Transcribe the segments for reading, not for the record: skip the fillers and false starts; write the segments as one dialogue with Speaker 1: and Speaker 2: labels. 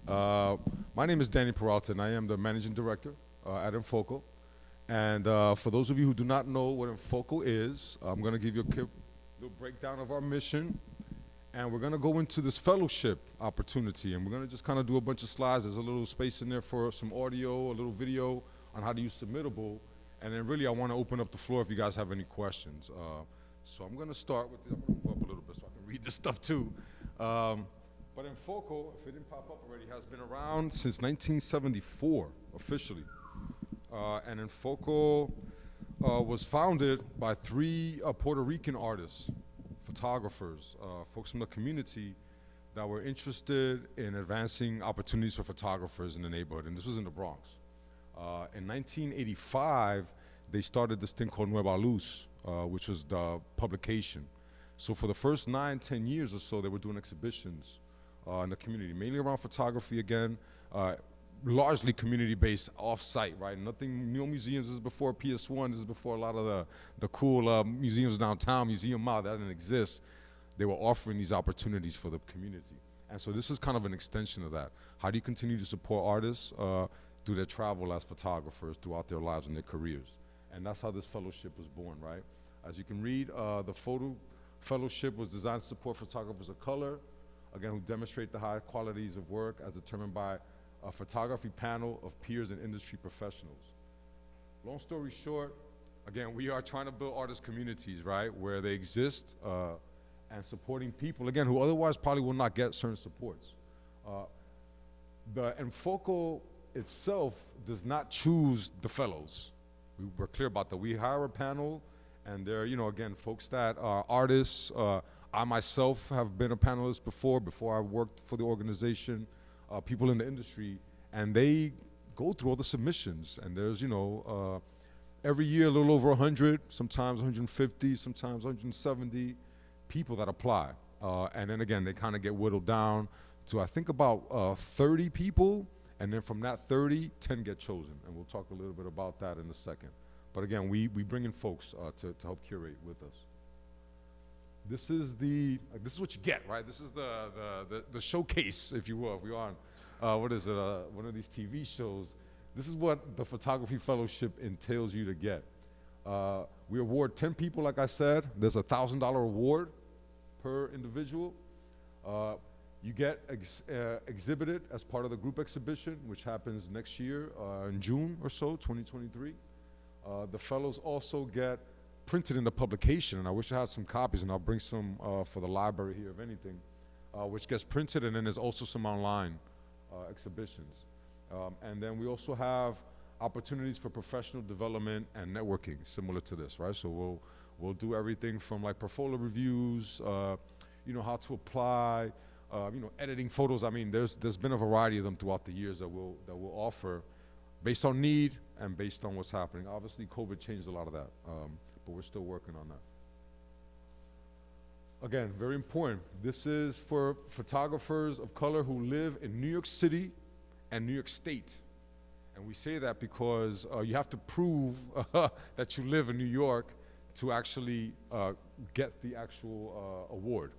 Speaker 1: Uh, my name is Danny Peralta, and I am the managing director at EnFoco. And for those of you who do not know what EnFoco is, I'm going to give you a quick little breakdown of our mission. And we're going to go into this fellowship opportunity. And we're going to just kind of do a bunch of slides. There's a little space in there for some audio, a little video on how to use Submittable. And then really I want to open up the floor if you guys have any questions. So I'm going to start with, I'm going to go up a little bit so I can read this stuff too. But EnFoco, if it didn't pop up already, has been around since 1974, officially. And EnFoco was founded by three Puerto Rican artists, photographers, folks from the community that were interested in advancing opportunities for photographers in the neighborhood, and this was in the Bronx. In 1985, they started this thing called Nueva Luz, which was the publication. So for the first 9-10 years or so, they were doing exhibitions in the community, mainly around photography again, largely community-based, off-site, right? Nothing, no museums. This is before PS1. This is before a lot of the cool museums downtown, Museum Mall, that didn't exist. They were offering these opportunities for the community. And so this is kind of an extension of that. How do you continue to support artists through their travel as photographers throughout their lives and their careers? And that's how this fellowship was born, right? As you can read, the photo fellowship was designed to support photographers of color, again, who demonstrate the high qualities of work as determined by a photography panel of peers and industry professionals. Long story short, again, we are trying to build artist communities, right, where they exist and supporting people, again, who otherwise probably will not get certain supports. The EnFoco itself does not choose the fellows. We're clear about that. We hire a panel, and they're, again, folks that are artists. I myself have been a panelist before I worked for the organization, people in the industry, and they go through all the submissions. And there's, every year a little over 100, sometimes 150, sometimes 170 people that apply. And then again, they kind of get whittled down to, I think, about 30 people. And then from that 30, 10 get chosen. And we'll talk a little bit about that in a second. But again, we bring in folks to help curate with us. This is what you get, right? This is the showcase, if you will. If you're on, what is it, one of these TV shows. This is what the Photography Fellowship entails you to get. We award 10 people, like I said. There's a $1,000 award per individual. You get exhibited as part of the group exhibition, which happens next year in June or so, 2023. The fellows also get printed in the publication, and I wish I had some copies, and I'll bring some for the library here, if anything, which gets printed, and then there's also some online exhibitions. And then we also have opportunities for professional development and networking, similar to this, right? So we'll do everything from like portfolio reviews, how to apply, editing photos. I mean, there's been a variety of them throughout the years that we'll offer based on need and based on what's happening. Obviously, COVID changed a lot of that, but we're still working on that. Again, very important. This is for photographers of color who live in New York City and New York State. And we say that because you have to prove that you live in New York to actually get the actual award.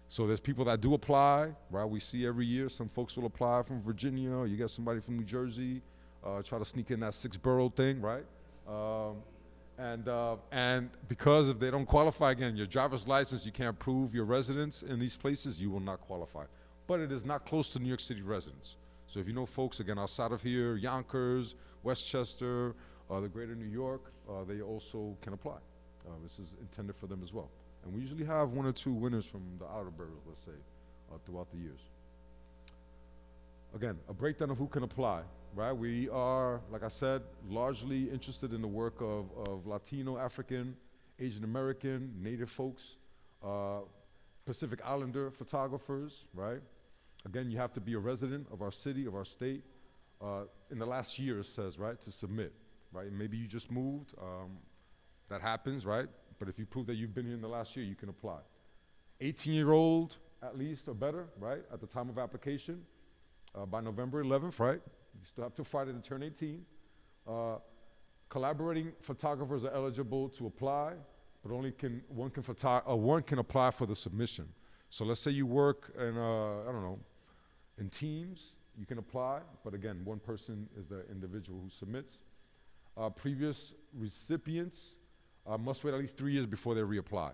Speaker 1: So there's people that do apply, right? We see every year some folks will apply from Virginia, or you get somebody from New Jersey, try to sneak in that 6-borough thing, right? And because if they don't qualify, again, your driver's license, you can't prove your residence in these places, you will not qualify. But it is not close to New York City residents. So if you know folks, again, outside of here, Yonkers, Westchester, the greater New York, they also can apply. This is intended for them as well. And we usually have 1 or 2 winners from the outer boroughs, let's say, throughout the years. Again, a breakdown of who can apply, right? We are, like I said, largely interested in the work of Latino, African, Asian American, Native folks, Pacific Islander photographers, right? Again, you have to be a resident of our city, of our state. In the last year, it says, right, to submit, right? Maybe you just moved. That happens, right? But if you prove that you've been here in the last year, you can apply. 18-year-old, at least, or better, right, at the time of application. By November 11th, right? You still have till Friday to turn 18. Collaborating photographers are eligible to apply, but only one can apply for the submission. So let's say you work in, I don't know, in teams, You can apply, but again, one person is the individual who submits. Previous recipients must wait at least 3 years before they reapply.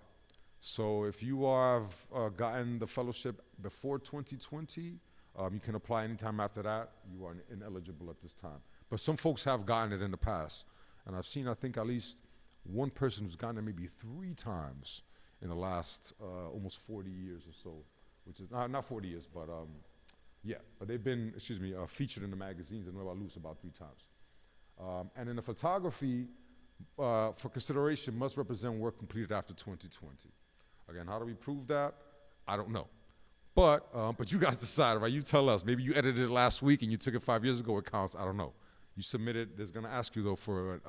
Speaker 1: So if you have gotten the fellowship before 2020, you can apply anytime after that. You are ineligible at this time. But some folks have gotten it in the past. And I've seen, I think, at least one person who's gotten it maybe 3 times in the last almost 40 years or so, which is not 40 years, but yeah. But they've been, featured in the magazines and about loose about 3 times. And in the photography, for consideration, must represent work completed after 2020. Again, how do we prove that? I don't know. But you guys decide, right? You tell us. Maybe you edited it last week and you took it 5 years ago, it counts. I don't know. You submit it. There's going to ask you, though, for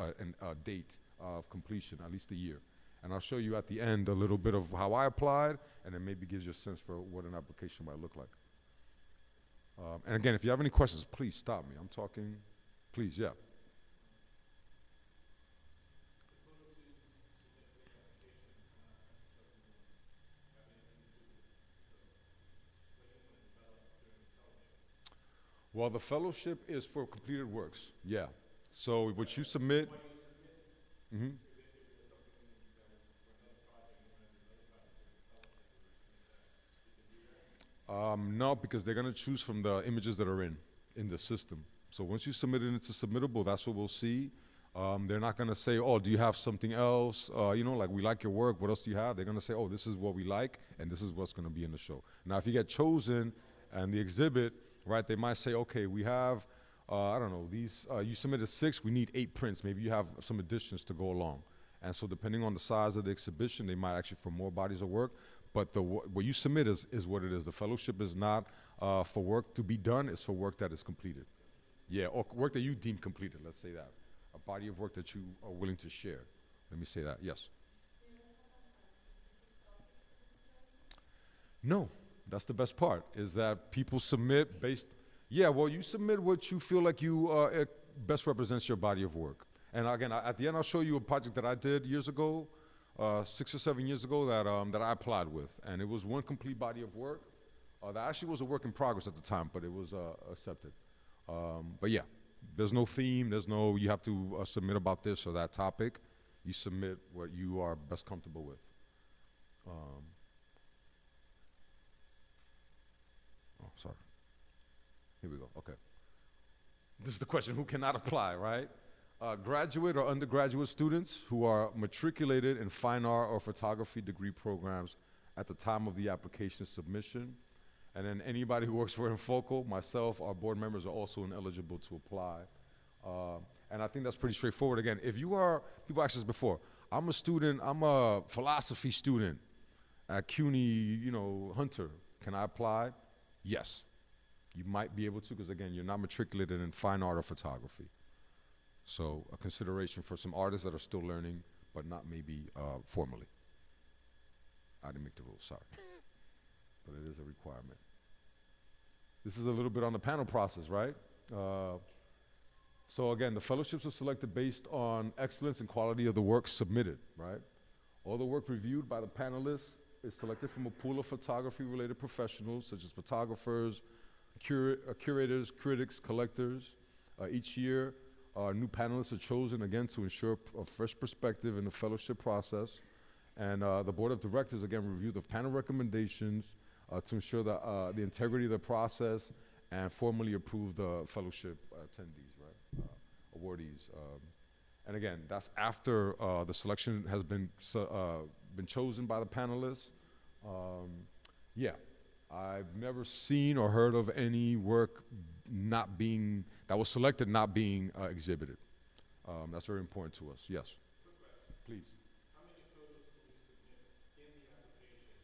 Speaker 1: a date of completion, at least a year. And I'll show you at the end a little bit of how I applied, and it maybe gives you a sense for what an application might look like. And again, if you have any questions, please stop me. I'm talking. Please, yeah. Well, the fellowship is for completed works. Yeah. So what you submit. Mm-hmm. No, because they're going to choose from the images that are in the system. So once you submit it, it's a submittable. That's what we'll see. They're not going to say, oh, do you have something else? Like, we like your work. What else do you have? They're going to say, oh, this is what we like, and this is what's going to be in the show. Now, if you get chosen and the exhibit, right, they might say, okay, we have, I don't know, these, you submitted 6, we need 8 prints. Maybe you have some additions to go along. And so depending on the size of the exhibition, they might actually for more bodies of work. But what you submit is what it is. The fellowship is not for work to be done, it's for work that is completed. Yeah, or work that you deem completed, let's say that. A body of work that you are willing to share. Let me say that, yes. No, that's the best part, is that people submit based, yeah, well, you submit what you feel like it best represents your body of work. And again, at the end, I'll show you a project that I did years ago, 6 or 7 years ago, that I applied with. And it was one complete body of work. That actually was a work in progress at the time, but it was accepted. But yeah, there's no theme, you have to submit about this or that topic. You submit what you are best comfortable with. Sorry. Here we go, okay. This is the question, who cannot apply, right? Graduate or undergraduate students who are matriculated in fine art or photography degree programs at the time of the application submission. And then anybody who works for EnFoco, myself, our board members are also ineligible to apply. And I think that's pretty straightforward. Again, if you are, people asked us before, I'm a philosophy student at CUNY, Hunter. Can I apply? Yes. You might be able to, because again, you're not matriculated in fine art or photography. So a consideration for some artists that are still learning, but not maybe formally. I didn't make the rules, sorry. But it is a requirement. This is a little bit on the panel process, right? So again, the fellowships are selected based on excellence and quality of the work submitted, right? All the work reviewed by the panelists is selected from a pool of photography-related professionals, such as photographers, curators, critics, collectors. Each year, new panelists are chosen, again, to ensure a fresh perspective in the fellowship process. And the board of directors, again, review the panel recommendations to ensure the integrity of the process and formally approve the fellowship attendees, right, awardees. And again, that's after the selection has been chosen by the panelists. Yeah, I've never seen or heard of any work that was selected not being exhibited. That's very important to us. Yes. Please.
Speaker 2: How many photos do we submit in the application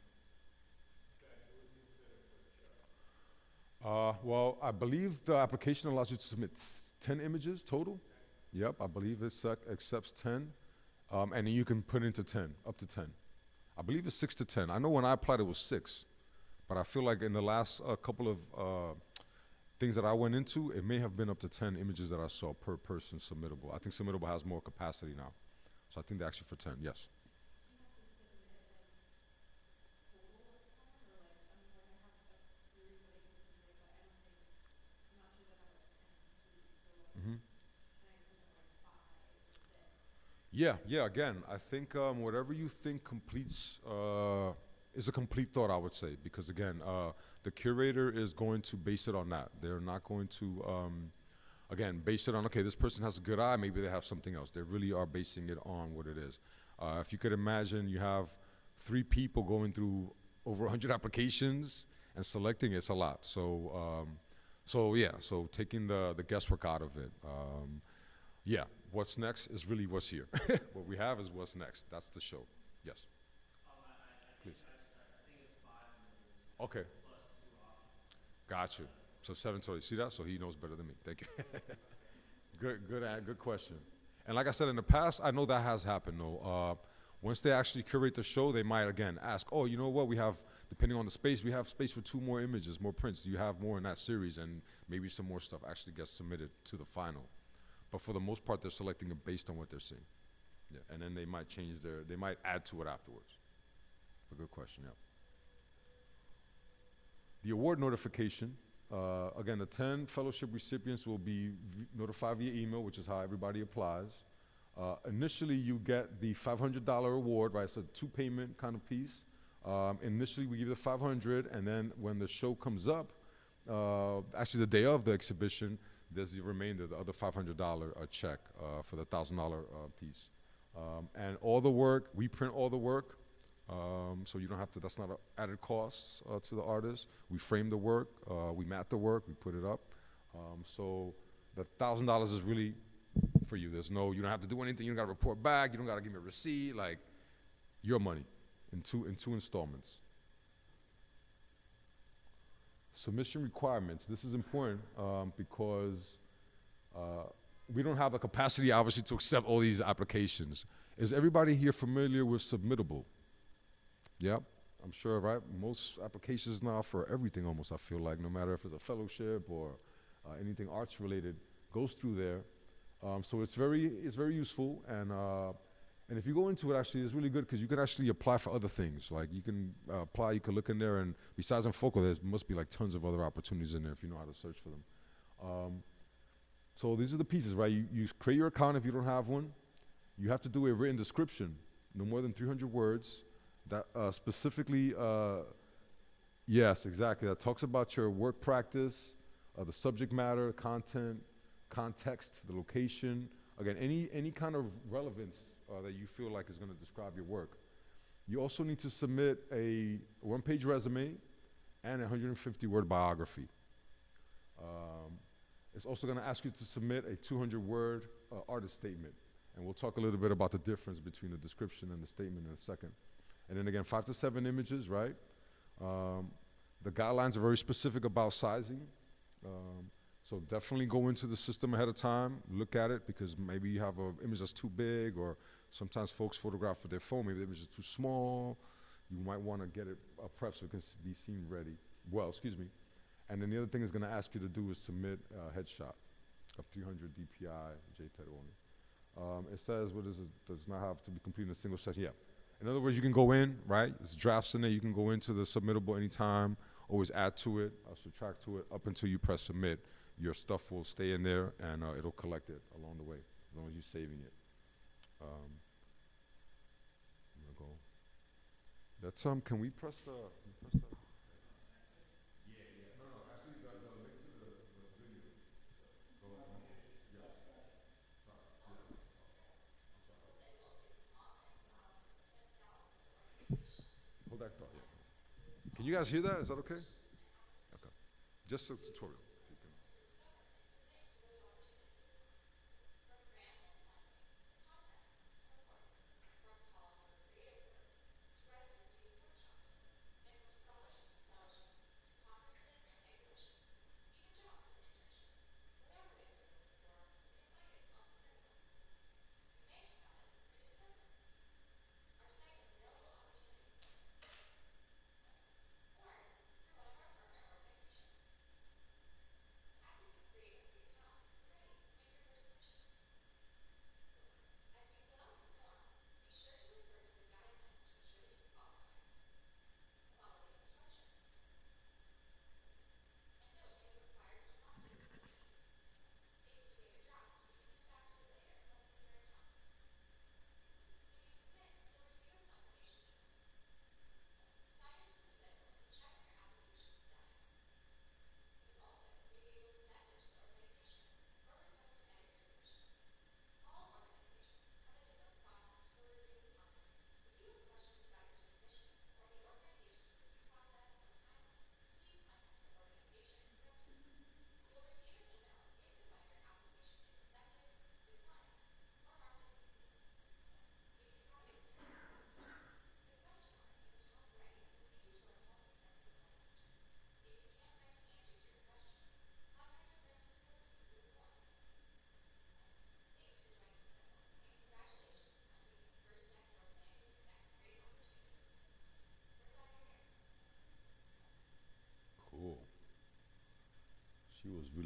Speaker 2: that you would consider for the show?
Speaker 1: Well, I believe the application allows you to submit 10 images total. Yep, I believe it accepts 10. And then you can put into 10, up to 10. I believe it's 6 to 10. I know when I applied it was 6. But I feel like in the last couple of things that I went into, it may have been up to 10 images that I saw per person submittable. I think submittable has more capacity now. So I think they're actually for 10, yes. Yeah, yeah. Again, I think whatever you think completes is a complete thought. I would say because again, the curator is going to base it on that. They're not going to again base it on okay, this person has a good eye. Maybe they have something else. They really are basing it on what it is. If you could imagine, you have three people going through over 100 applications and selecting it's a lot. So yeah, so taking the guesswork out of it. Yeah, what's next is really what's here. What we have is what's next. That's the show. Yes, please. Okay, got you. So 7:20. See that? So he knows better than me. Thank you. Good question. And like I said in the past, I know that has happened. Though, once they actually curate the show, they might again ask, "Oh, you know what? We have, depending on the space, we have space for two more images, more prints. Do you have more in that series?" And maybe some more stuff actually gets submitted to the final. But for the most part, they're selecting it based on what they're seeing. Yeah, and then they might they might add to it afterwards. A good question. Yeah. The award notification. Again, the 10 fellowship recipients will be notified via email, which is how everybody applies. Initially, you get the $500 award, right? It's a two-payment kind of piece. Initially, we give the 500, and then when the show comes up, actually the day of the exhibition, there's the remainder, the other $500 check for the $1,000 piece. And all the work, we print all the work, so you don't have to, that's not an added cost to the artist. We frame the work, we mat the work, we put it up. So the $1,000 is really for you. There's no, you don't have to do anything, you don't gotta report back, you don't gotta give me a receipt, like your money in two installments. Submission requirements. This is important because we don't have the capacity, obviously, to accept all these applications. Is everybody here familiar with Submittable? Yep, I'm sure, right? Most applications now for everything almost, I feel like, no matter if it's a fellowship or anything arts related, goes through there. So it's very useful, and if you go into it, actually, it's really good because you can actually apply for other things. Like you can apply, you can look in there, and besides EnFoco, there must be like tons of other opportunities in there if you know how to search for them. So these are the pieces, right? You create your account if you don't have one. You have to do a written description, no more than 300 words, that specifically, yes, exactly, that talks about your work practice, the subject matter, content, context, the location. Again, any kind of relevance that you feel like is going to describe your work. You also need to submit a one-page resume and a 150-word biography. It's also going to ask you to submit a 200-word artist statement. And we'll talk a little bit about the difference between the description and the statement in a second. And then again, 5 to 7 images, right? The guidelines are very specific about sizing. So definitely go into the system ahead of time, look at it, because maybe you have an image that's too big, or sometimes folks photograph with their phone, maybe the image is too small. You might want to get it prepped so it can be seen ready. Well, excuse me. And then the other thing it's going to ask you to do is submit a headshot of 300 DPI JPEG only. It says, what is it, does not have to be completed in a single session. Yeah. In other words, you can go in, right? There's drafts in there. You can go into the submittable anytime, always add to it, subtract to it, up until you press submit. Your stuff will stay in there, and it'll collect it along the way, as long as you're saving it. I'm gonna go. That's can we press the? Hold that thought. Yeah. Can you guys hear that? Is that okay? Okay. Just a tutorial. If you can.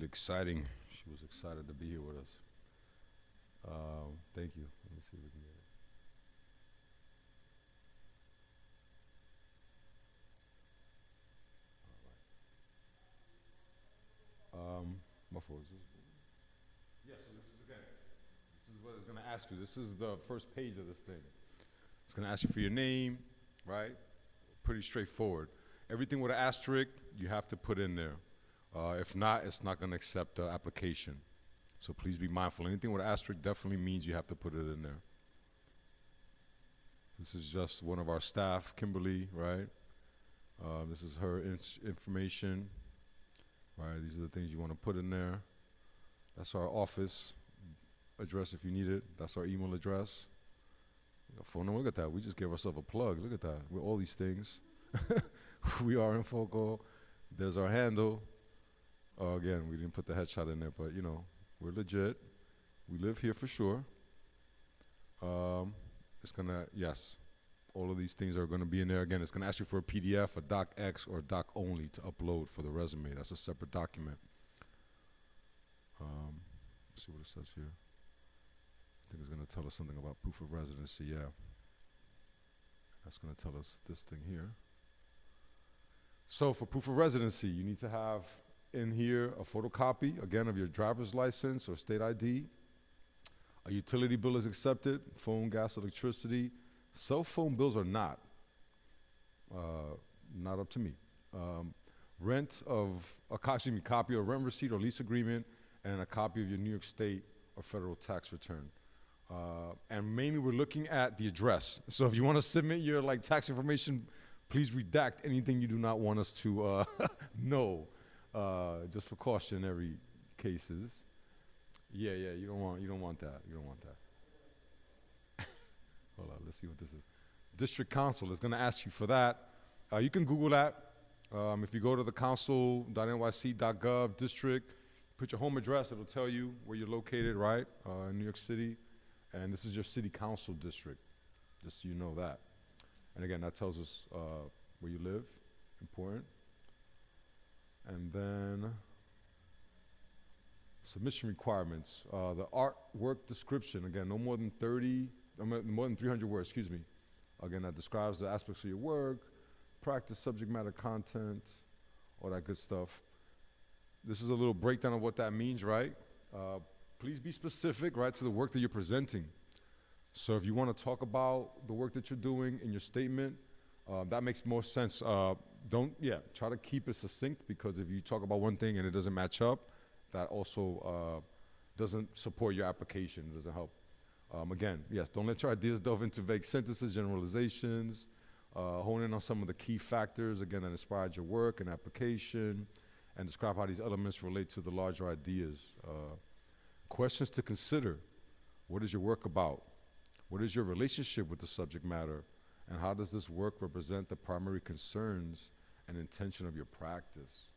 Speaker 1: really exciting. She was excited to be here with us. Thank you. Let me see if we can get it. My fault. Yes, so this is again. This is what it's going to ask you. This is the first page of this thing. It's going to ask you for your name, right? Pretty straightforward. Everything with an asterisk, you have to put in there. If not, it's not going to accept the application. So please be mindful. Anything with an asterisk definitely means you have to put it in there. This is just one of our staff, Kimberly, right? This is her information, right? These are the things you want to put in there. That's our office address if you need it. That's our email address. Phone number, look at that. We just gave ourselves a plug. Look at that. We're all these things. We are EnFoco. There's our handle. Again, we didn't put the headshot in there, but you know, we're legit. We live here for sure. It's gonna, yes, all of these things are gonna be in there. Again, it's gonna ask you for a PDF, a docx, or a doc only to upload for the resume. That's a separate document. Let's see what it says here. I think it's gonna tell us something about proof of residency, yeah. That's gonna tell us this thing here. So for proof of residency, you need to have in here a photocopy, again, of your driver's license or state ID. A utility bill is accepted, phone, gas, electricity. Cell phone bills are not up to me. Rent of, copy of rent receipt or lease agreement, and a copy of your New York State or federal tax return. And mainly we're looking at the address. So if you want to submit your tax information, please redact anything you do not want us to know, just for cautionary cases. Yeah, you don't want that. You don't want that. Hold on, let's see what this is. District Council is going to ask you for that. You can Google that. If you go to the council.nyc.gov district, put your home address, it'll tell you where you're located, right, in New York City. And this is your city council district, just so you know that. And again, that tells us where you live, important. And then submission requirements. The artwork description, again, no more than 300 words, excuse me. Again, that describes the aspects of your work, practice, subject matter content, all that good stuff. This is a little breakdown of what that means, right? Please be specific, right, to the work that you're presenting. So if you want to talk about the work that you're doing in your statement, that makes more sense. Try to keep it succinct, because if you talk about one thing and it doesn't match up, that also doesn't support your application, it doesn't help. Again, yes, don't let your ideas delve into vague sentences, generalizations, hone in on some of the key factors, again, that inspired your work and application, and describe how these elements relate to the larger ideas. Questions to consider. What is your work about? What is your relationship with the subject matter? And how does this work represent the primary concerns and intention of your practice?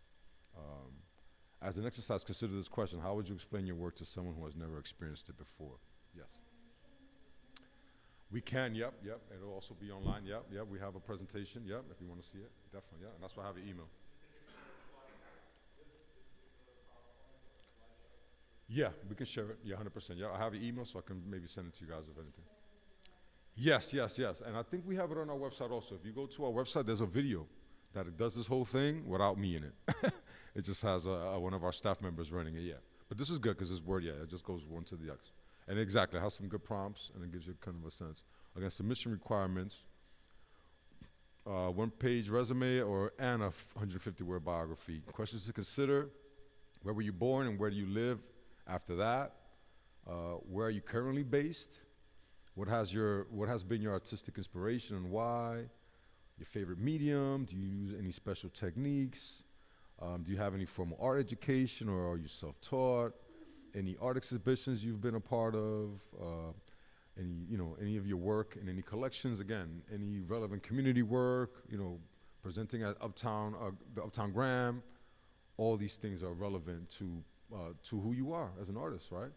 Speaker 1: As an exercise, consider this question. How would you explain your work to someone who has never experienced it before? Yes. We can, yep. It'll also be online, yep. We have a presentation, yep, if you want to see it, definitely, yeah. And that's why I have an email. Yeah, we can share it. Yeah, 100%. Yeah, I have an email, so I can maybe send it to you guys if anything. Yes. And I think we have it on our website also. If you go to our website, there's a video that it does this whole thing without me in it. It just has one of our staff members running it, yeah. But this is good because it's Word, yeah. It just goes one to the X. And exactly, it has some good prompts, and it gives you kind of a sense. Again, submission requirements, one-page resume and a 150-word biography. Questions to consider: where were you born and where do you live? After that, where are you currently based? What has been your artistic inspiration and why? Your favorite medium? Do you use any special techniques? Do you have any formal art education, or are you self-taught? Any art exhibitions you've been a part of? Any of your work in any collections? Again, any relevant community work? Presenting at the Uptown Gram. All these things are relevant to who you are as an artist, right?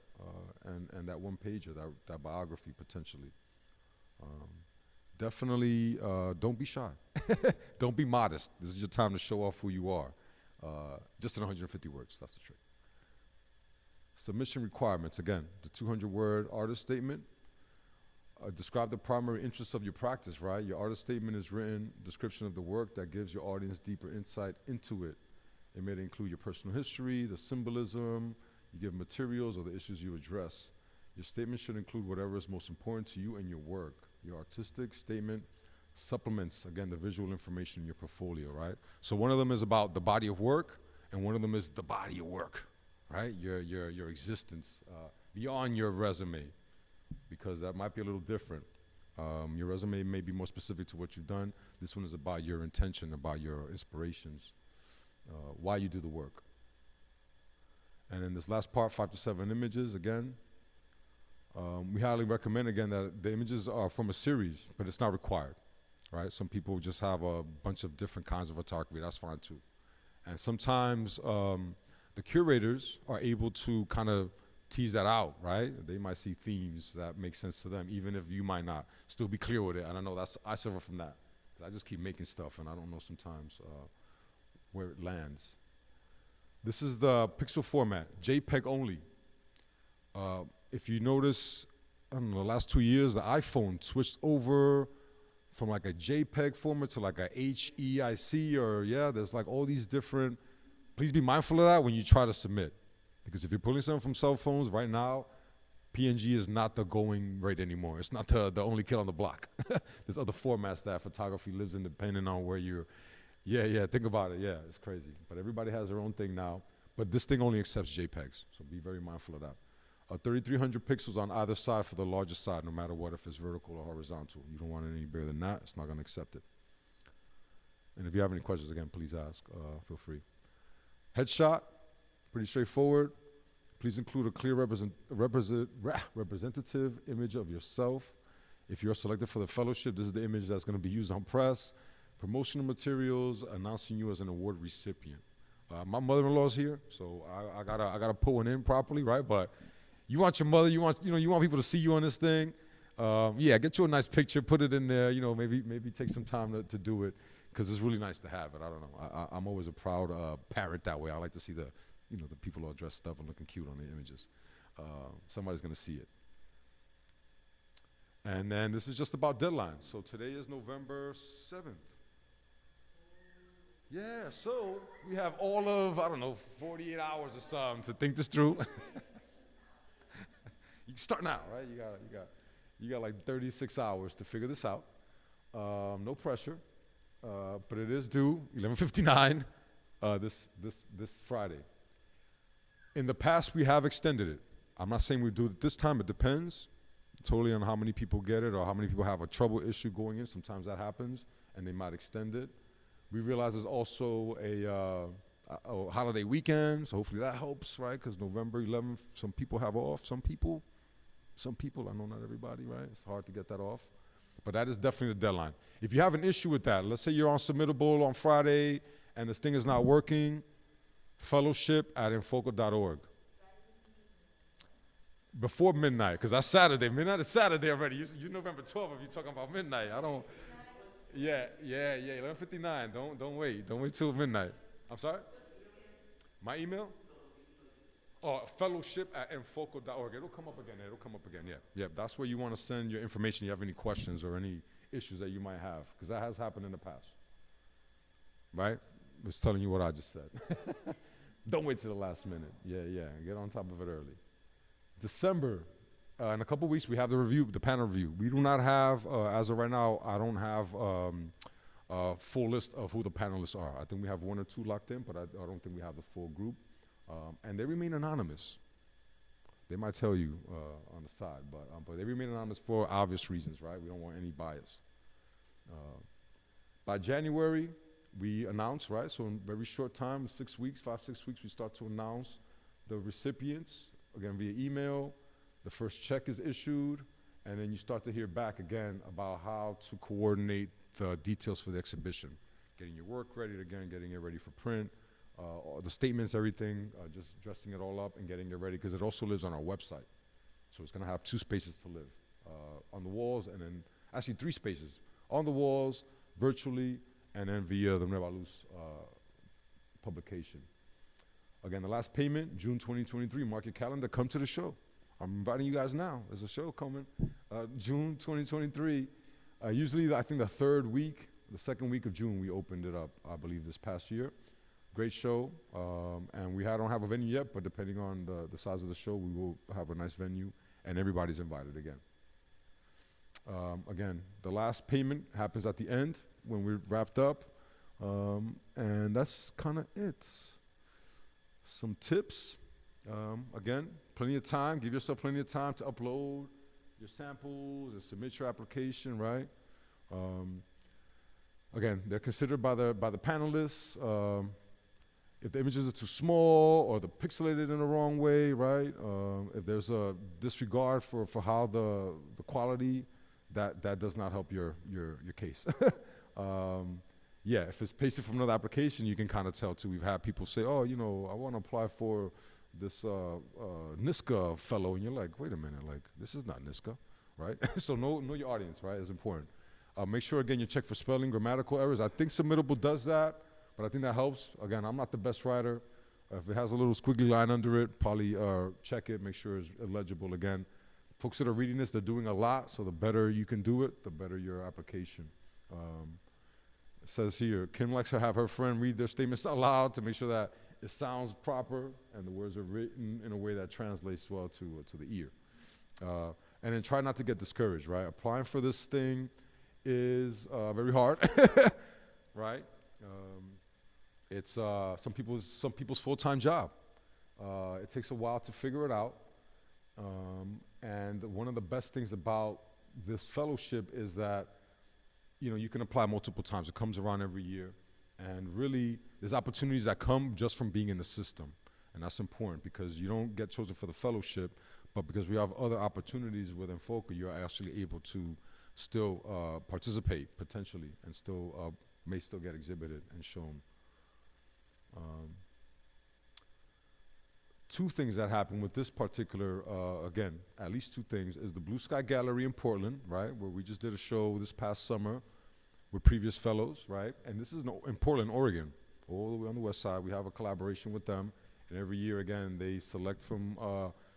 Speaker 1: And that one pager, that biography potentially. Definitely don't be shy. Don't be modest. This is your time to show off who you are. Just in 150 words, that's the trick. Submission requirements, again, the 200-word artist statement. Describe the primary interests of your practice, right? Your artist statement is written description of the work that gives your audience deeper insight into it. It may include your personal history, the symbolism, you give materials, or the issues you address. Your statement should include whatever is most important to you and your work. Your artistic statement supplements, again, the visual information in your portfolio, right? So one of them is about the body of work, and one of them is the body of work, right? Your existence beyond your resume, because that might be a little different. Your resume may be more specific to what you've done. This one is about your intention, about your inspirations, why you do the work. And in this last part, 5 to 7 images, again, we highly recommend, again, that the images are from a series, but it's not required, right? Some people just have a bunch of different kinds of photography. That's fine, too. And sometimes the curators are able to kind of tease that out, right? They might see themes that make sense to them, even if you might not. Still be clear with it. And I know I suffer from that. I just keep making stuff, and I don't know sometimes where it lands. This is the pixel format, JPEG only. If you notice, I don't know, the last 2 years, the iPhone switched over from like a JPEG format to like a HEIC, or there's like all these different. Please be mindful of that when you try to submit. Because if you're pulling something from cell phones right now, PNG is not the going rate anymore. It's not the only kid on the block. There's other formats that photography lives in depending on where you're. Think about it. Yeah, it's crazy. But everybody has their own thing now. But this thing only accepts JPEGs, so be very mindful of that. 3,300 pixels on either side for the largest side, no matter what, if it's vertical or horizontal. You don't want it any bigger than that. It's not going to accept it. And if you have any questions, again, please ask. Feel free. Headshot, pretty straightforward. Please include a clear representative image of yourself. If you're selected for the fellowship, this is the image that's going to be used on press, promotional materials, announcing you as an award recipient. My mother-in-law's here, so I gotta put one in properly, right? But you want your mother, you want people to see you on this thing. Get you a nice picture, put it in there. Maybe take some time to do it, because it's really nice to have it. I don't know. I'm always a proud parent that way. I like to see the people all dressed up and looking cute on the images. Somebody's gonna see it. And then this is just about deadlines. So today is November 7th. Yeah, so we have all of, 48 hours or something to think this through. You can start now, right? You got like 36 hours to figure this out. No pressure, but it is due 11:59 this Friday. In the past, we have extended it. I'm not saying we do it this time. It depends totally on how many people get it or how many people have a trouble issue going in. Sometimes that happens, and they might extend it. We realize there's also a holiday weekend, so hopefully that helps, right? Because November 11th, some people have off. Some people, I know not everybody, right? It's hard to get that off. But that is definitely the deadline. If you have an issue with that, let's say you're on Submittable on Friday and this thing is not working, fellowship@EnFoco.org. Before midnight, because that's Saturday. Midnight is Saturday already. You're November 12th if you're talking about midnight. 11:59. Don't wait. Don't wait till midnight. I'm sorry? My email? Fellowship@EnFoco.org. It'll come up again. Yeah. That's where you want to send your information. You have any questions or any issues that you might have, because that has happened in the past. Right? Just telling you what I just said. Don't wait till the last minute. Yeah. Get on top of it early. December. In a couple weeks, we have the panel review. We do not have, as of right now, I don't have a full list of who the panelists are. I think we have 1 or 2 locked in, but I don't think we have the full group. And they remain anonymous. They might tell you on the side, but they remain anonymous for obvious reasons, right? We don't want any bias. By January, we announce, right? So in a very short time, 6 weeks, 5-6 weeks, we start to announce the recipients, again, via email. The first check is issued, and then you start to hear back again about how to coordinate the details for the exhibition. Getting your work ready, again, getting it ready for print, the statements, everything, just dressing it all up and getting it ready, because it also lives on our website. So it's going to have 2 spaces to live, on the walls, and then actually 3 spaces, on the walls, virtually, and then via the Nueva Luz publication. Again, the last payment, June 2023. Mark your calendar. Come to the show. I'm inviting you guys now. There's a show coming. June 2023. Usually, I think the second week of June, we opened it up, I believe, this past year. Great show. And we don't have a venue yet, but depending on the size of the show, we will have a nice venue, and everybody's invited again. Again, the last payment happens at the end when we're wrapped up. And that's kind of it. Some tips. Again, plenty of time. Give yourself plenty of time to upload your samples and submit your application, right? Again, they're considered by the panelists. If the images are too small or they're pixelated in the wrong way, right? If there's a disregard for how the quality, that does not help your case. Yeah, if it's pasted from another application, you can kind of tell too. We've had people say, oh, I want to apply for this NISCA fellow, and you're like, wait a minute, like, this is not NISCA, right? So know your audience, right, is important. Make sure, again, you check for spelling, grammatical errors. I think Submittable does that, but I think that helps. Again, I'm not the best writer. If it has a little squiggly line under it, probably check it, make sure it's legible. Again, folks that are reading this, they're doing a lot, so the better you can do it, the better your application. It says here, Kim likes to have her friend read their statements out loud to make sure that it sounds proper and the words are written in a way that translates well to the ear. And then try not to get discouraged, right? Applying for this thing is very hard, right? It's some people's full-time job. It takes a while to figure it out. And one of the best things about this fellowship is that you can apply multiple times. It comes around every year. And really, there's opportunities that come just from being in the system. And that's important because you don't get chosen for the fellowship, but because we have other opportunities with EnFoco, you're actually able to still participate potentially and may still get exhibited and shown. Two things that happen with this particular, again, at least two things, is the Blue Sky Gallery in Portland, right, where we just did a show this past summer with previous fellows, right? And this is in Portland, Oregon, all the way on the west side. We have a collaboration with them. And every year, again, they select from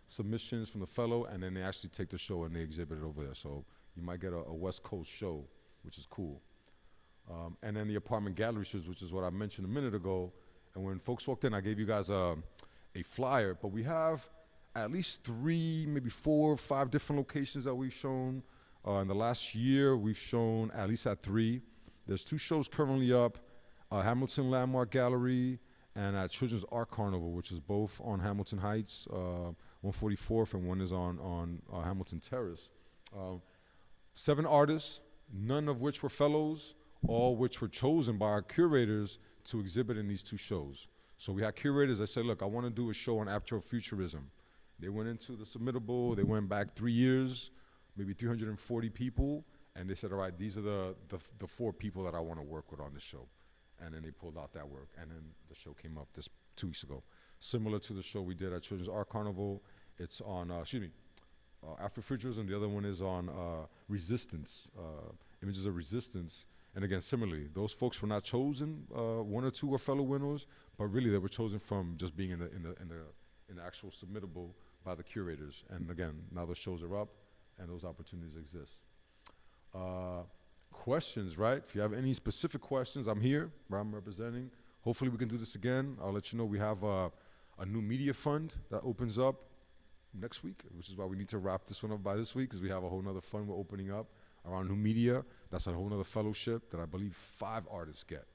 Speaker 1: submissions from the fellow, and then they actually take the show and they exhibit it over there. So you might get a West Coast show, which is cool. And then the apartment gallery shows, which is what I mentioned a minute ago. And when folks walked in, I gave you guys a flyer, but we have at least 3, maybe 4 or 5 different locations that we've shown. In the last year, we've shown at least at 3. There's 2 shows currently up, Hamilton Landmark Gallery and at Children's Art Carnival, which is both on Hamilton Heights, 144th, and one is on Hamilton Terrace. 7 artists, none of which were fellows, all which were chosen by our curators to exhibit in these 2 shows. So we had curators that said, look, I want to do a show on Afrofuturism. They went into the Submittable, they went back 3 years, maybe 340 people, and they said, all right, these are the 4 people that I want to work with on this show. And then they pulled out that work, and then the show came up 2 weeks ago. Similar to the show we did at Children's Art Carnival, it's on, Afrofuturism, the other one is on resistance, images of resistance. And again, similarly, those folks were not chosen. 1 or 2 were fellow winners, but really they were chosen from just being in the actual Submittable by the curators. And again, now the shows are up, and those opportunities exist. Questions, right? If you have any specific questions, I'm here, where I'm representing. Hopefully we can do this again. I'll let you know we have a new media fund that opens up next week, which is why we need to wrap this one up by this week, because we have a whole nother fund we're opening up around new media. That's a whole nother fellowship that I believe 5 artists get.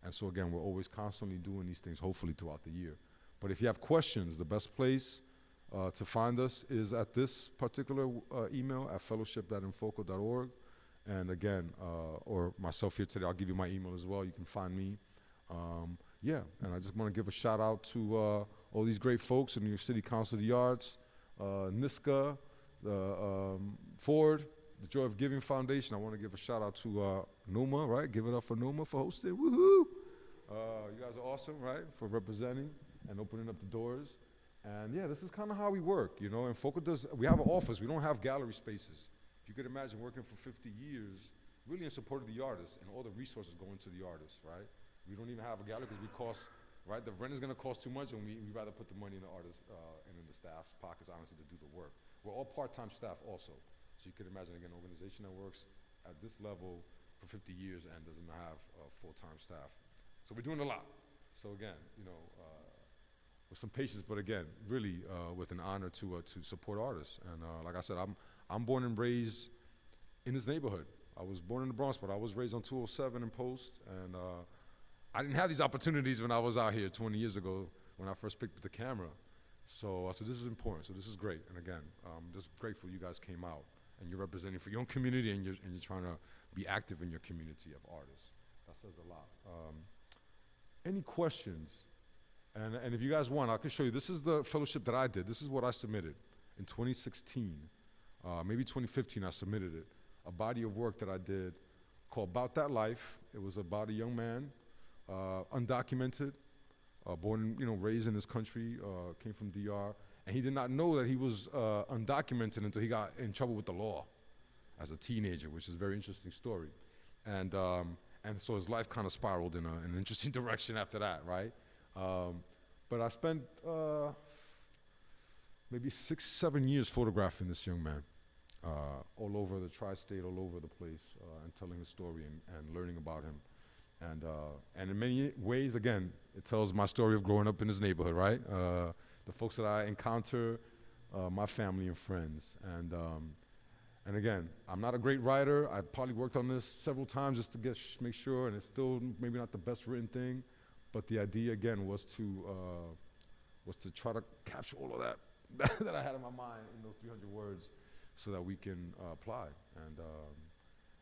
Speaker 1: And so again, we're always constantly doing these things, hopefully throughout the year. But if you have questions, the best place to find us is at this particular email at fellowship.enfoco.org. And again, or myself here today, I'll give you my email as well. You can find me. Yeah, and I just want to give a shout out to all these great folks in New York City Council of the Arts, NISCA, Ford, the Joy of Giving Foundation. I want to give a shout out to Numa, right? Give it up for Numa for hosting. Woohoo! You guys are awesome, right? For representing and opening up the doors. And yeah, this is kind of how we work, you know. EnFoco we have an office. We don't have gallery spaces. If you could imagine working for 50 years, really in support of the artists, and all the resources going to the artists, right? We don't even have a gallery because we cost right? The rent is going to cost too much, and we rather put the money in the artist and in the staff's pockets, honestly, to do the work. We're all part-time staff also, so you could imagine again an organization that works at this level for 50 years and doesn't have full-time staff. So we're doing a lot. So again, with some patience, but again, really with an honor to support artists. And like I said, I'm born and raised in this neighborhood. I was born in the Bronx, but I was raised on 207 in Post, and I didn't have these opportunities when I was out here 20 years ago when I first picked up the camera. So this is important. So this is great. And again, I'm just grateful you guys came out and you're representing for your own community, and you're trying to be active in your community of artists. That says a lot. Any questions? And if you guys want, I can show you. This is the fellowship that I did. This is what I submitted in 2016. Maybe 2015 I submitted it. A body of work that I did called About That Life. It was about a young man, undocumented, born, raised in this country, came from DR, and he did not know that he was undocumented until he got in trouble with the law as a teenager, which is a very interesting story. And so his life kind of spiraled in an interesting direction after that, right? But I spent maybe 6, 7 years photographing this young man, all over the tri-state, all over the place, and telling his story and learning about him. And in many ways, again, it tells my story of growing up in this neighborhood, right? The folks that I encounter, my family and friends. And again, I'm not a great writer. I probably worked on this several times just to make sure, and it's still maybe not the best written thing. But the idea, again, was to try to capture all of that that I had in my mind in those 300 words so that we can apply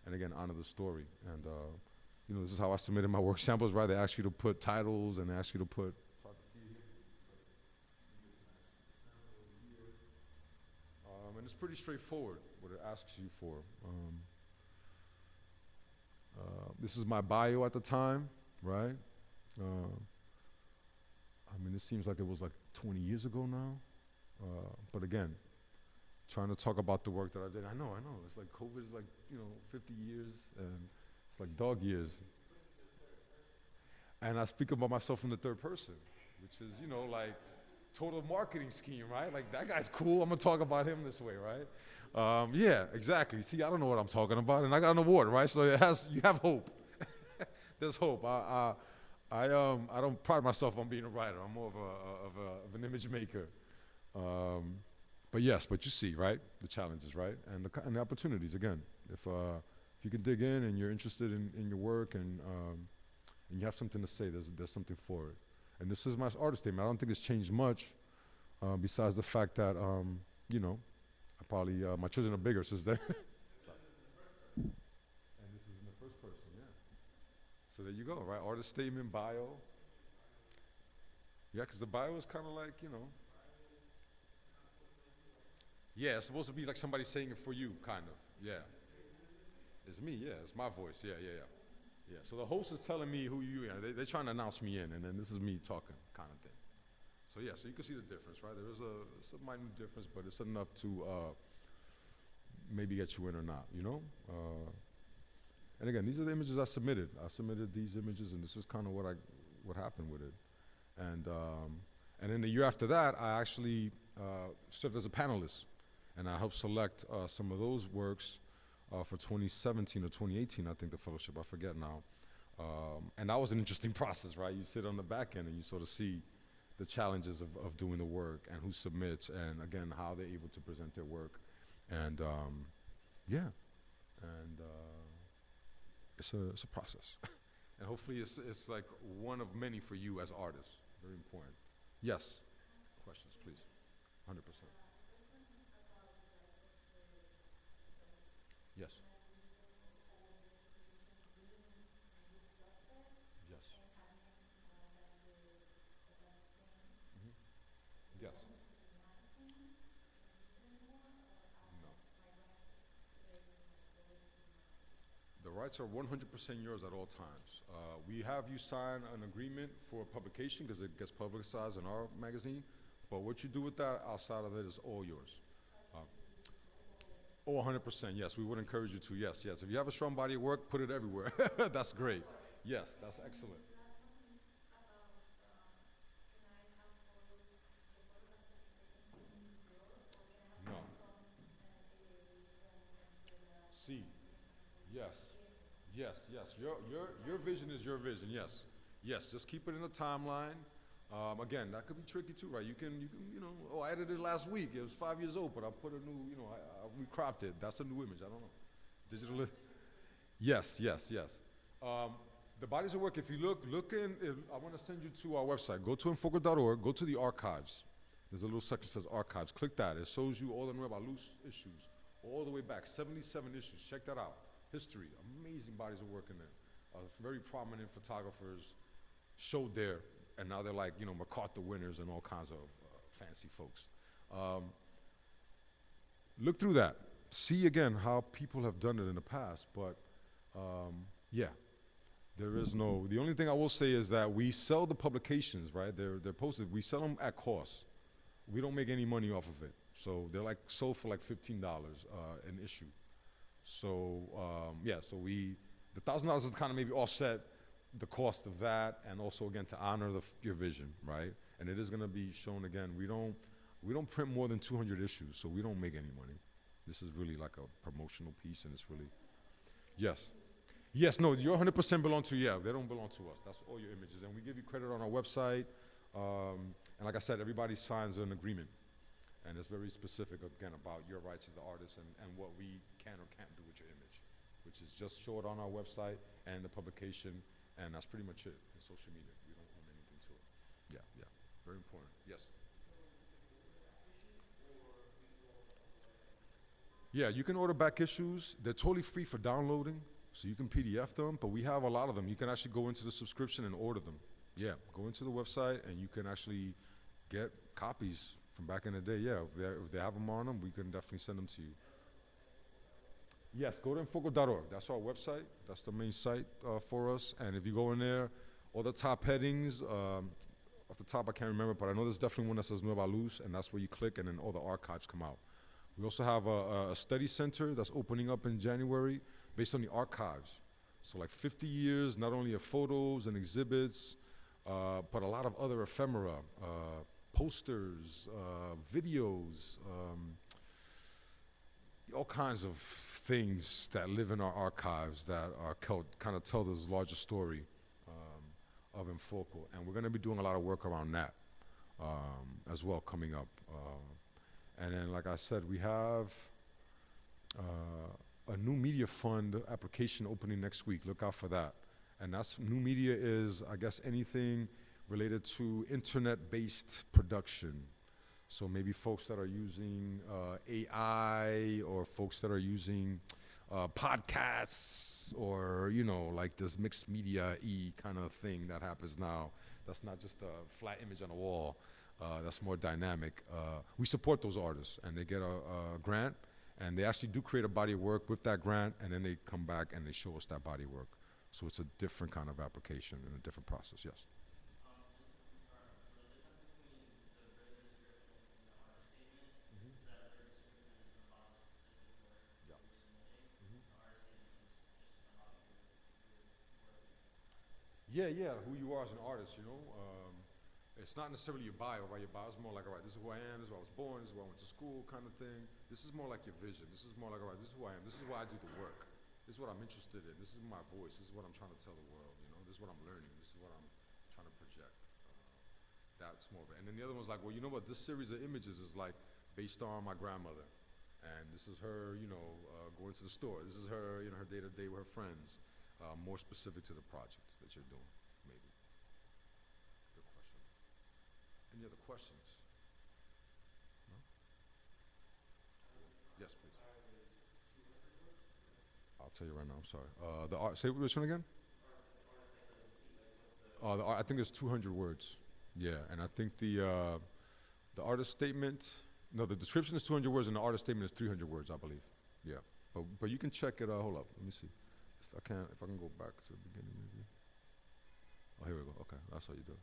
Speaker 1: and again, honor the story. And, this is how I submitted my work samples, right? They ask you to put titles and they ask you to put... and it's pretty straightforward what it asks you for. This is my bio at the time, right? It seems like it was like 20 years ago now. But again, trying to talk about the work that I did. I know. It's like COVID is like, 50 years, and it's like dog years. And I speak about myself in the third person, which is, like total marketing scheme, right? Like, that guy's cool. I'm going to talk about him this way, right? Yeah, exactly. See, I don't know what I'm talking about, and I got an award, right? So you have hope. There's hope. I don't pride myself on being a writer. I'm more of an image maker. But you see, right, the challenges, right, and the opportunities. Again, if you can dig in and you're interested in your work and you have something to say, there's something for it. And this is my artist statement. I don't think it's changed much, besides the fact that I probably my children are bigger since then. And this is in the first person, yeah. So there you go, right? Artist statement, bio. Yeah, because the bio is kind of like, Yeah, it's supposed to be like somebody saying it for you, kind of. Yeah. It's me, yeah. It's my voice, yeah. Yeah, so the host is telling me who you are. They're trying to announce me in, and then this is me talking, kind of thing. So yeah, so you can see the difference, right? There is it's a minute difference, but it's enough to maybe get you in or not, And again, these are the images I submitted. I submitted these images, and this is kind of what happened with it. And then the year after that, I actually served as a panelist, and I helped select some of those works for 2017 or 2018, I think, the fellowship. I forget now. And that was an interesting process, right? You sit on the back end and you sort of see the challenges of doing the work and who submits, and again, how they're able to present their work. And it's a process. And hopefully it's like one of many for you as artists. Very important. Yes? Questions, please. 100%. Yes. Yes. Mhm. Yes. No. The rights are 100% yours at all times. We have you sign an agreement for publication because it gets publicized in our magazine, but what you do with that outside of it is all yours. 100%, yes. We would encourage you to, yes. If you have a strong body of work, put it everywhere. That's great. Yes, that's excellent. Yes. Yes, yes. Your vision is your vision. Yes, yes. Just keep it in the timeline. Again, that could be tricky too, right? You can. Oh, I edited it last week. It was 5 years old, but I put a new, I recropped it. That's a new image. I don't know. Digital. Yes, yes, yes. Um, the bodies of work. If you look in. I want to send you to our website. Go to enfoco.org. Go to the archives. There's a little section that says archives. Click that. It shows you all the Nueva Luz issues, all the way back, 77 issues. Check that out. History, amazing bodies of work in there. Very prominent photographers showed there, and now they're like, MacArthur winners and all kinds of fancy folks. Look through that. See again how people have done it in the past, but yeah, there is no. The only thing I will say is that we sell the publications, right? They're posted. We sell them at cost. We don't make any money off of it. So they're like sold for like $15 an issue. So so the $1,000 is kind of maybe offset the cost of that, and also again to honor your vision, right? And it is going to be shown again. We don't print more than 200 issues, so we don't make any money. This is really like a promotional piece, and it's really yes. No, you're 100% belong to they don't belong to us. That's all your images, and we give you credit on our website. And like I said, everybody signs an agreement. And it's very specific, again, about your rights as the artist and what we can or can't do with your image, which is just show it on our website and the publication, and that's pretty much it. In social media, we don't own anything to it. Yeah, yeah, very important. Yes. Yeah, you can order back issues. They're totally free for downloading, so you can PDF them, but we have a lot of them. You can actually go into the subscription and order them. Yeah, go into the website, and you can actually get copies from back in the day. Yeah, if they have them on them, we can definitely send them to you. Yes, go to enfoco.org. That's our website. That's the main site for us. And if you go in there, all the top headings, off the top I can't remember, but I know there's definitely one that says Nueva Luz, and that's where you click, and then all the archives come out. We also have a study center that's opening up in January based on the archives. So like 50 years, not only of photos and exhibits, but a lot of other ephemera, posters, videos, all kinds of things that live in our archives that are kind of tell this larger story of EnFoco. And we're going to be doing a lot of work around that as well coming up. And then, like I said, we have a new media fund application opening next week. Look out for that. And that's new media is, I guess, anything related to internet-based production. So maybe folks that are using AI, or folks that are using podcasts, or, like this mixed media-y kind of thing that happens now. That's not just a flat image on a wall. That's more dynamic. We support those artists, and they get a grant, and they actually do create a body of work with that grant, and then they come back and they show us that body of work. So it's a different kind of application and a different process, yes. Yeah, who you are as an artist. It's not necessarily your bio, right? Your bio is more like, all right, this is who I am, this is where I was born, this is where I went to school kind of thing. This is more like your vision. This is more like, all right, this is who I am, this is why I do the work. This is what I'm interested in, this is my voice, this is what I'm trying to tell the world, this is what I'm learning, this is what I'm trying to project. That's more of it. And then the other one's like, well, you know what, this series of images is like based on my grandmother. And this is her, going to the store. This is her, her day-to-day with her friends. More specific to the project that you're doing, maybe. Good question. Any other questions? No? Yes, please. I'll tell you right now, I'm sorry. The art, say which one again? The art, I think it's 200 words. Yeah, and I think the artist statement, no, the description is 200 words, and the artist statement is 300 words, I believe. Yeah, but you can check it. Hold up, let me see. If I can go back to the beginning, maybe. Oh, here we go. Okay, that's how you do it.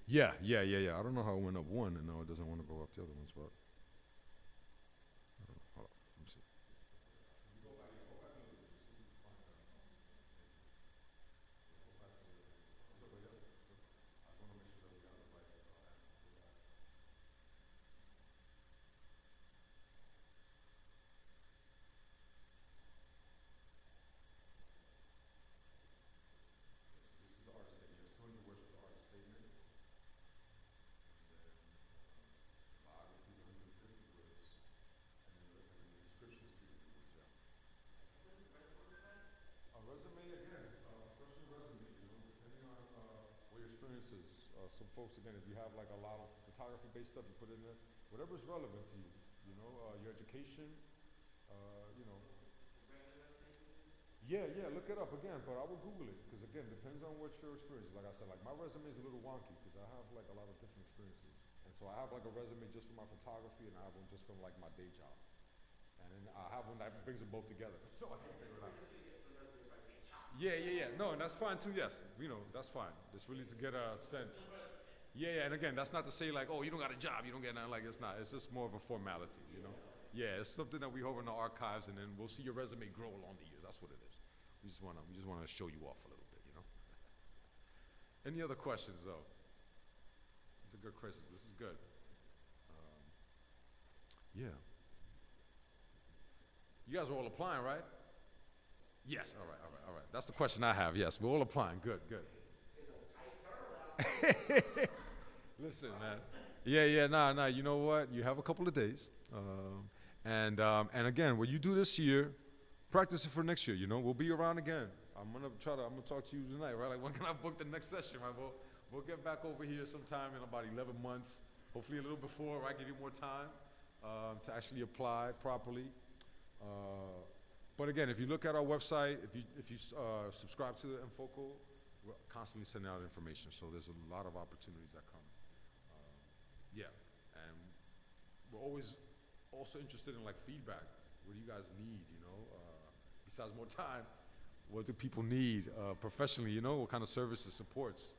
Speaker 1: Yeah. I don't know how it went up one, and now it doesn't want to go up the other ones, but. Hold up, let me see. some folks, again, if you have like a lot of photography-based stuff, you put it in there. Whatever's relevant to you, your education, you know. Yeah, look it up again, but I would Google it, because again, depends on what your experience is. Like I said, like my resume is a little wonky, because I have like a lot of different experiences. And so I have like a resume just for my photography, and I have one just from like my day job. And then I have one that brings them both together, so I can figure it out. Yeah. No, and that's fine too. Yes, that's fine. Just really to get a sense. Yeah, and again, that's not to say like, oh, you don't got a job, you don't get nothing. Like it's not. It's just more of a formality, Yeah, it's something that we hold in the archives, and then we'll see your resume grow along the years. That's what it is. We just wanna show you off a little bit. Any other questions though? These are good questions. This is good. Yeah. You guys are all applying, right? Yes. All right. That's the question I have. Yes, we're all applying. Good. Listen, man. Yeah. Nah. You know what? You have a couple of days, and again, what you do this year, practice it for next year. We'll be around again. I'm gonna talk to you tonight, right? Like, when can I book the next session, right? We'll get back over here sometime in about 11 months, hopefully a little before, right? Give you more time to actually apply properly. But again, if you look at our website, if you subscribe to the EnFoco, we're constantly sending out information. So there's a lot of opportunities that come. And we're always also interested in like feedback. What do you guys need? Besides more time, what do people need professionally? What kind of services, supports?